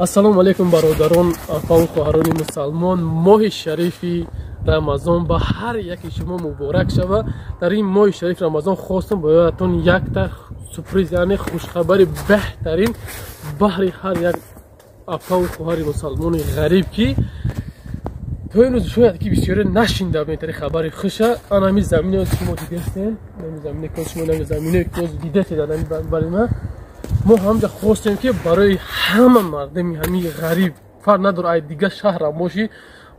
ассалому алайкум бародарон, акау хоҳарони мусалмон. моҳи шарифи рамазон ба ҳар яки шумо муборак шава. дар ин моҳи шарифи рамазон хостум боятон якта сюрприз, яъне хушхабари беҳтарин баҳри ҳар як акау хоҳари мусалмони ғариб ки то имрӯз шояд ки бисёре нашинда метари хабари хуша. ан ҳамин замине шумо дидестен, ҳамин замине ки шумо ҳамин замине ки дидестед, ҳамин балима мо ҳамҷа хостем ки барои ҳама мардами ҳамин ғариб фарқ надор ай дига шаҳрам бошӣ,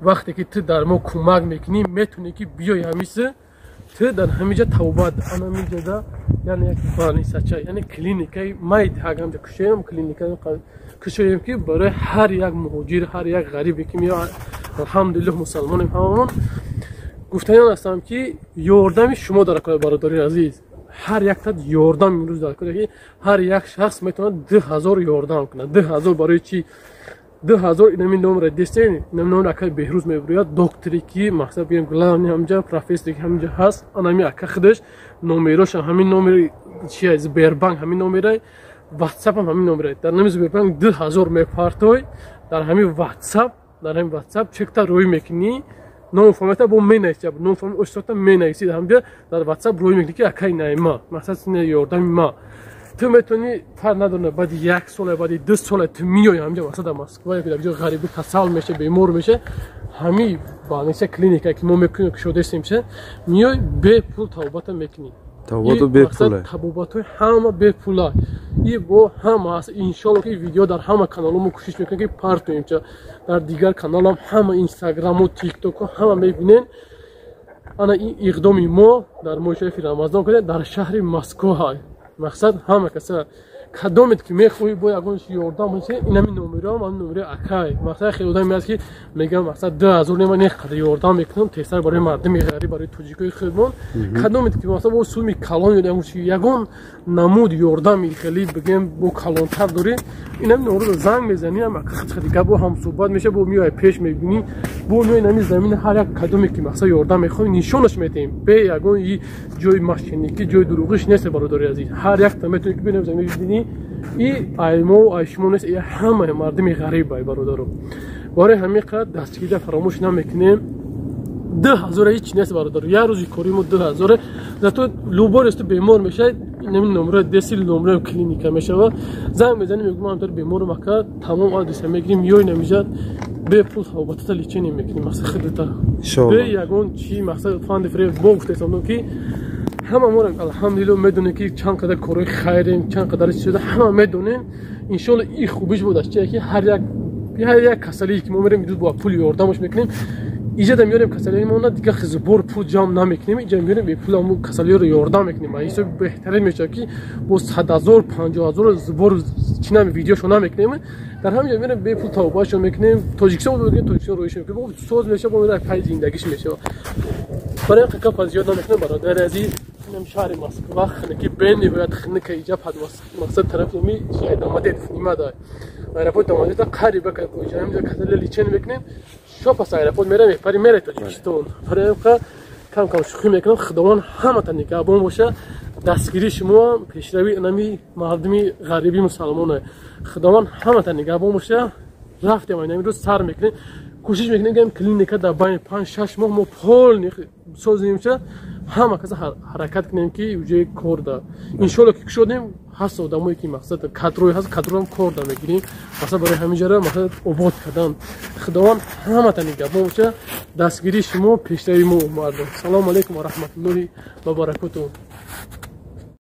вақте ки ту дар мо кӯмак мекунӣ метавонӣ ки биёи ҳамиса ту дар ҳаминҷа тавбат ан ҳаминҷада яъне як балисача яъне клиникаи майд ҳагамҷа кушоем, клиникаи кушоем ки барои ҳар як муҳоҷир, ҳар як ғарибе ки меояд, алҳамдулиллаҳ мусалмонем ҳамамон гуфтаён ҳастам ки ёрдами шумо дар кори бародари азиз. ҳар яктат ёрдам имрӯз дар кори ки ҳар як шахс метавонад 2000 ёрдам кунад. 2000 барои чи 2000 инами номра дестен, инами номра акай беҳрӯз мебурад, докторе ки мақсад бигем главни ҳамҷа профессоре ки ҳамҷа ҳаст, анами ака худаш номероша ҳамин номери чи Сбербанк, ҳамин номера WhatsApp ҳам ҳамин номера. дар нами Сбербанк 2000 мепартой, дар ҳамин WhatsApp чекта рӯй мекунӣ. ном фамилията бо менависад, ном фамилия ошта менависид, ҳамҷа дар WhatsApp рӯй мекунӣ ки акай найма, мақсад сине ёрдами ма. ту метавонӣ фарқ надорад баъди 1 сол я баъди 2 сол ту миёй ҳамҷа мақсад дар Москва ё дар ҷои ғарибӣ касал меша, бемор меша, ҳамин балниса клиника ки мо мекунем кушодесем ша, миёй бепул тавбата мекунӣ. Тавбату бепул. Табобатои ҳама бепула. И бо ҳама аст. Иншоаллоҳ ки видео дар ҳама каналҳо кӯшиш мекунем ки парт кунем. Дар дигар каналам ҳама Инстаграму, ТикТоку ҳама мебинен. Ана ин иқдоми мо дар моҳи шарифи Рамазон кардем дар шаҳри Москва ҳай. Мақсад ҳама каса кадомет ки мехоҳӣ бо ягон ёрдам ҳаст, инами номерам, ҳамин номери акай. Мақсад хеле одаме аст ки мегӯяд мақсад 2000 нема не қадар ёрдам мекунам, тесар барои мардами ғариб, барои тоҷикои худмон. Кадомет ки мақсад бо суми калон ё ягон намуд ёрдами хеле бигем бо калонтар дорӣ, инами номеро занг мезанӣ, ама хатига бо ҳам суҳбат меша, бо миёй пеш мебинӣ, бо миёй инами замин ҳар як кадоме ки мақсад ёрдам мехоҳӣ нишонаш метаҳем. Бе ягон и ҷои мошенникӣ, ҷои дурӯғиш нест бародари азиз. ҳар якта метавонӣ ки бинем замин бибинӣ. И аймо ай шумо нест, и ҳамаи мардами ғариб ай бародаро. Бораи ҳамин қад дастгирӣ фаромӯш намекунем. 2000 ҳеҷ нест бародаро. як рӯзи кори мо 2000, зато любор ест бемор мешавад, инами номера деси номера клиника мешава. Занг мезанӣ мегӯям ҳамтар беморам ака тамом адреса мегирем, ёй намиҷа бепул табобата лечение мекунем. мақсад худата бе ягон чи мақсад фанди фреб бо гуфтаам ки ҳама мо алҳамдулиллаҳ медонем ки чанд қадар корои хайрем, чанд қадар чиза ҳама медонем. иншоаллоҳ ин хубиш будаш ки ҳар як касалие ки мо мерем идӯ бо пул ёрдамаш мекунем. иҷада меёрем касалиемона дига хизбор пул ҷамъ намекунем, иҷа меёрем бепул ҳамун касалиеро ёрдам мекунем. ҳисоби беҳтарин мешавад ки бо 100,000 50,000 збор чинам видеошо намекунем. дар ҳамин ҷо мерем бепул тавбаашо мекунем. тоҷикистон бигем тоҷикистон рӯиш мекунем, бо соз мешава, бо мера пай зиндагиш мешава. барои қиқа паз зиёд намекунем бародари азиз. инам шаҳри Москва хинаки бен ниҳоят хиника иҷа пад мақсад тарафи ми домадед нимада аэропорт домадеда қариба ка иҷа ҳамҷа касалия лечение мекунем. шо пас аэропорт мерам мепари мере тоҷикистон. барои қа кам шухӣ мекунам. худованд ҳаматан нигаҳбон боша. дастгирии шумо пешравии инами мардуми ғариби мусалмоне. худованд ҳаматан нигаҳбон боша. рафтем инамирӯз сар мекунем. кӯшиш мекунем ки клиника дар байни 5-6 моҳ мо пол соземча ҳама каса ҳаракат кунем ки уҷои кор да. иншоаллоҳ ки кушодем ҳаст одамое ки мақсад кадрое ҳаст, кадроам кор да мегирем. мақсад барои ҳаминҷаро мақсад обод кардан. худованд ҳаматан нигаҳбон боша. дастгирии шумо пешрави мо мардум. салому алайкум ва раҳматуллоҳи ва баракатуҳ.